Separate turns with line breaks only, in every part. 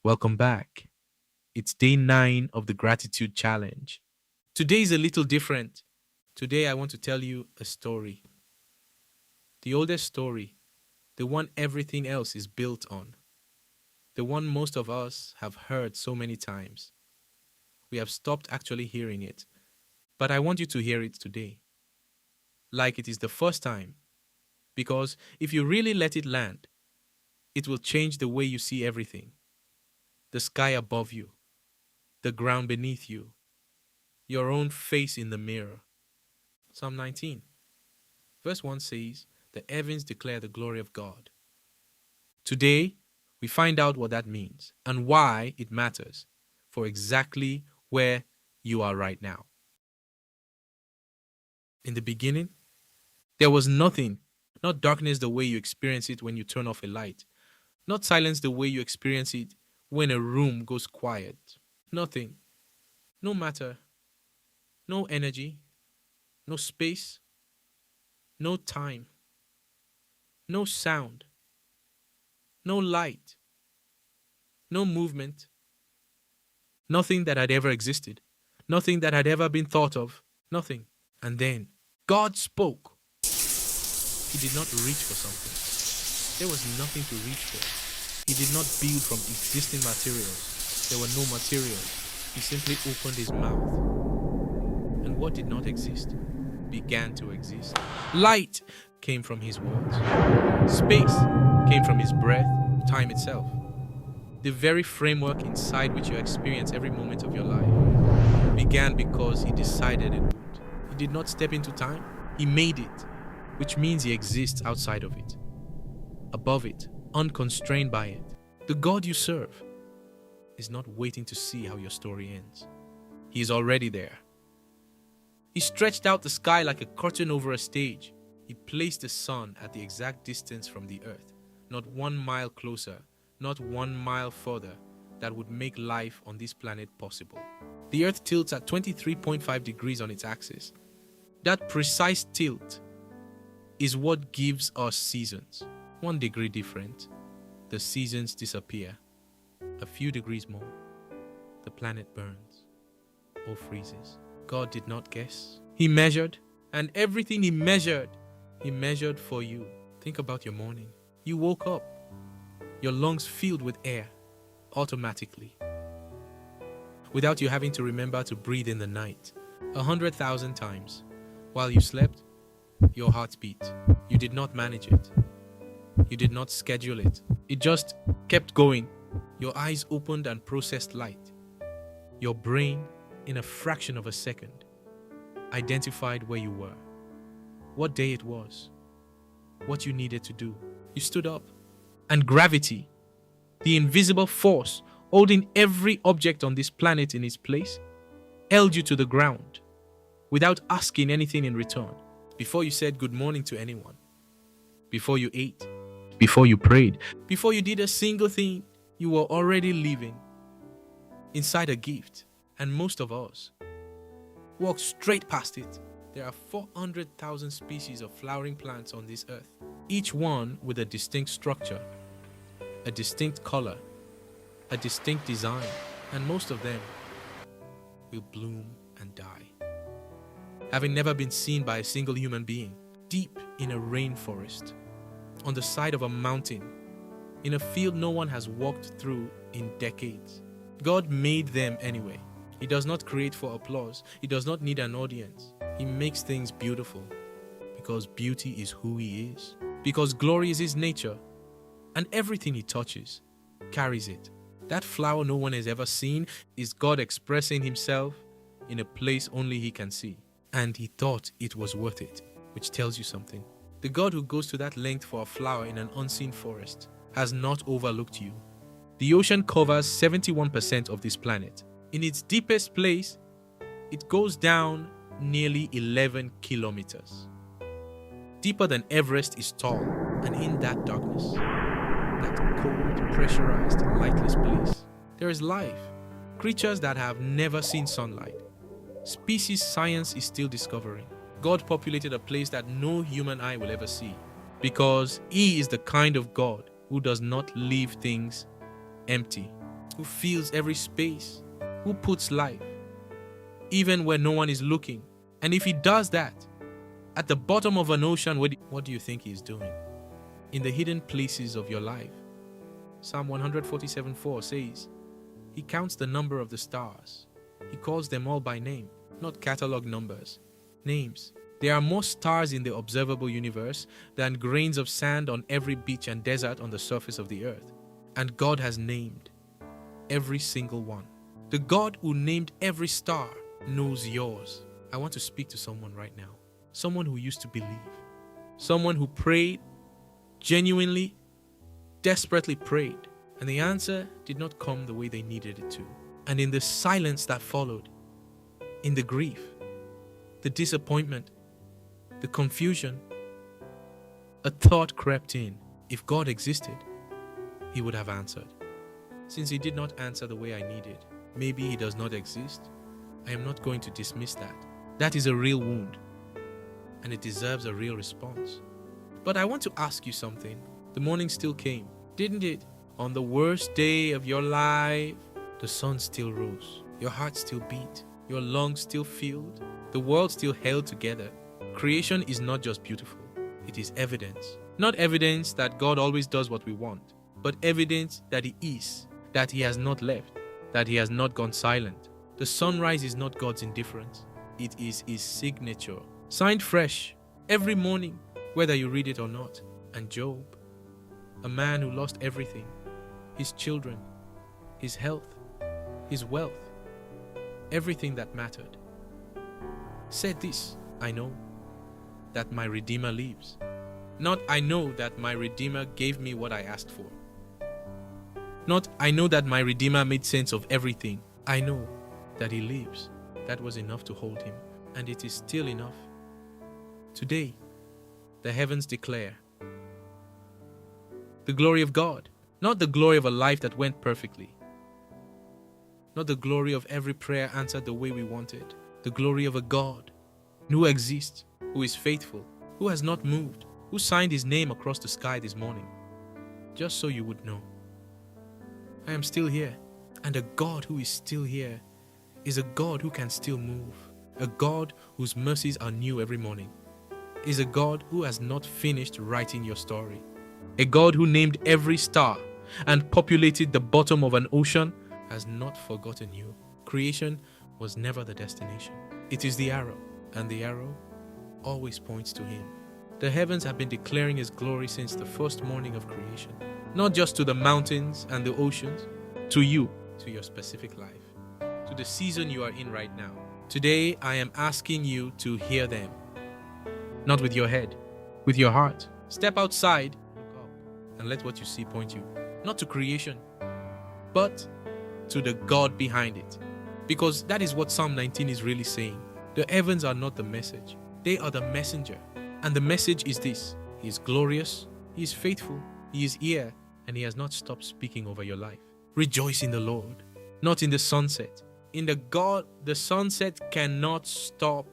Welcome back. It's day 9 of the Gratitude Challenge. Today is a little different. Today, I want to tell you a story. The oldest story, the one everything else is built on, the one most of us have heard so many times. We have stopped actually hearing it, but I want you to hear it today, like it is the first time, because if you really let it land, it will change the way you see everything. The sky above you, the ground beneath you, your own face in the mirror. Psalm 19, verse 1 says, "The heavens declare the glory of God." Today, we find out what that means and why it matters for exactly where you are right now. In the beginning, there was nothing, not darkness the way you experience it when you turn off a light, not silence the way you experience it when a room goes quiet. Nothing, no matter, no energy, no space, no time, no sound, no light, no movement, nothing that had ever existed, nothing that had ever been thought of, nothing. And then God spoke. He did not reach for something. There was nothing to reach for. He did not build from existing materials. There were no materials. He simply opened his mouth. And what did not exist began to exist. Light came from his words. Space came from his breath, time itself. The very framework inside which you experience every moment of your life began because he decided it would. He did not step into time. He made it, which means he exists outside of it, above it, unconstrained by it. The God you serve is not waiting to see how your story ends. He is already there. He stretched out the sky like a curtain over a stage. He placed the sun at the exact distance from the earth, not 1 mile closer, not 1 mile further, that would make life on this planet possible. The earth tilts at 23.5 degrees on its axis. That precise tilt is what gives us seasons. 1 degree different, the seasons disappear. A few degrees more, the planet burns or freezes. God did not guess. He measured, and everything he measured for you. Think about your morning. You woke up, your lungs filled with air, automatically, without you having to remember to breathe in the night 100,000 times. While you slept, your heart beat. You did not manage it. You did not schedule it. It just kept going. Your eyes opened and processed light. Your brain, in a fraction of a second, identified where you were, what day it was, what you needed to do. You stood up. And gravity, the invisible force holding every object on this planet in its place, held you to the ground without asking anything in return. Before you said good morning to anyone, before you ate, before you prayed, before you did a single thing, you were already living inside a gift. And most of us walk straight past it. There are 400,000 species of flowering plants on this earth, each one with a distinct structure, a distinct color, a distinct design, and most of them will bloom and die, having never been seen by a single human being, deep in a rainforest, on the side of a mountain, in a field no one has walked through in decades. God made them anyway. He does not create for applause. He does not need an audience. He makes things beautiful because beauty is who he is, because glory is his nature, and everything he touches carries it. That flower no one has ever seen is God expressing himself in a place only he can see. And he thought it was worth it, which tells you something. The God who goes to that length for a flower in an unseen forest has not overlooked you. The ocean covers 71% of this planet. In its deepest place, it goes down nearly 11 kilometers. Deeper than Everest is tall, and in that darkness, that cold, pressurized, lightless place, there is life. Creatures that have never seen sunlight. Species science is still discovering. God populated a place that no human eye will ever see, because he is the kind of God who does not leave things empty. who fills every space, who puts life, even where no one is looking. And if he does that, at the bottom of an ocean, what do you think he is doing? In the hidden places of your life. Psalm 147:4 says, He counts the number of the stars. He calls them all by name, not catalog numbers, names. There are more stars in the observable universe than grains of sand on every beach and desert on the surface of the earth. And God has named every single one. The God who named every star knows yours. I want to speak to someone right now. Someone who used to believe. Someone who prayed, genuinely, desperately prayed. And the answer did not come the way they needed it to. And in the silence that followed, in the grief, the disappointment, the confusion, a thought crept in. If God existed, He would have answered. Since He did not answer the way I needed, maybe He does not exist. I am not going to dismiss that. That is a real wound, and it deserves a real response. But I want to ask you something. The morning still came, didn't it? On the worst day of your life, the sun still rose, your heart still beat, your lungs still filled, the world still held together. Creation is not just beautiful, it is evidence. Not evidence that God always does what we want, but evidence that He is, that He has not left, that He has not gone silent. The sunrise is not God's indifference, it is His signature, signed fresh, every morning, whether you read it or not. And Job, a man who lost everything, his children, his health, his wealth, everything that mattered, said this, I know that my Redeemer lives. Not I know that my Redeemer gave me what I asked for. Not I know that my Redeemer made sense of everything. I know that He lives. That was enough to hold him, and it is still enough. Today, the heavens declare the glory of God, not the glory of a life that went perfectly, not the glory of every prayer answered the way we wanted, the glory of a God who exists, who is faithful, who has not moved, who signed His name across the sky this morning. Just so you would know, I am still here, and a God who is still here is a God who can still move, a God whose mercies are new every morning, is a God who has not finished writing your story, a God who named every star and populated the bottom of an ocean has not forgotten you. Creation was never the destination. It is the arrow, and the arrow always points to Him. The heavens have been declaring His glory since the first morning of creation, not just to the mountains and the oceans, to you, to your specific life, to the season you are in right now. Today, I am asking you to hear them, not with your head, with your heart. Step outside, look up, and let what you see point you, not to creation, but to the God behind it. Because that is what Psalm 19 is really saying. The heavens are not the message, they are the messenger. And the message is this: He is glorious, He is faithful, He is here, and He has not stopped speaking over your life. Rejoice in the Lord, not in the sunset. In the God, the sunset cannot stop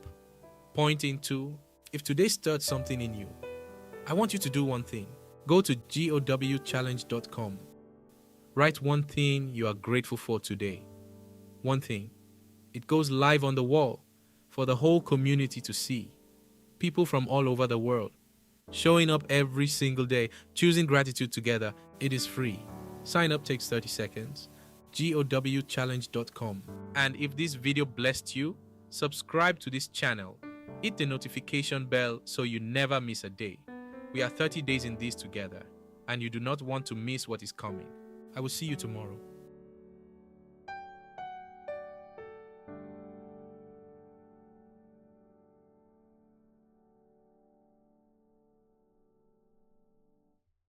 pointing to. If today stirred something in you, I want you to do one thing. Go to GOWchallenge.com. Write one thing you are grateful for today. One thing. It goes live on the wall for the whole community to see. People from all over the world showing up every single day, choosing gratitude together. It is free. Sign up takes 30 seconds. GOWchallenge.com. And if this video blessed you, subscribe to this channel. Hit the notification bell so you never miss a day. We are 30 days in this together, and you do not want to miss what is coming. I will see you tomorrow.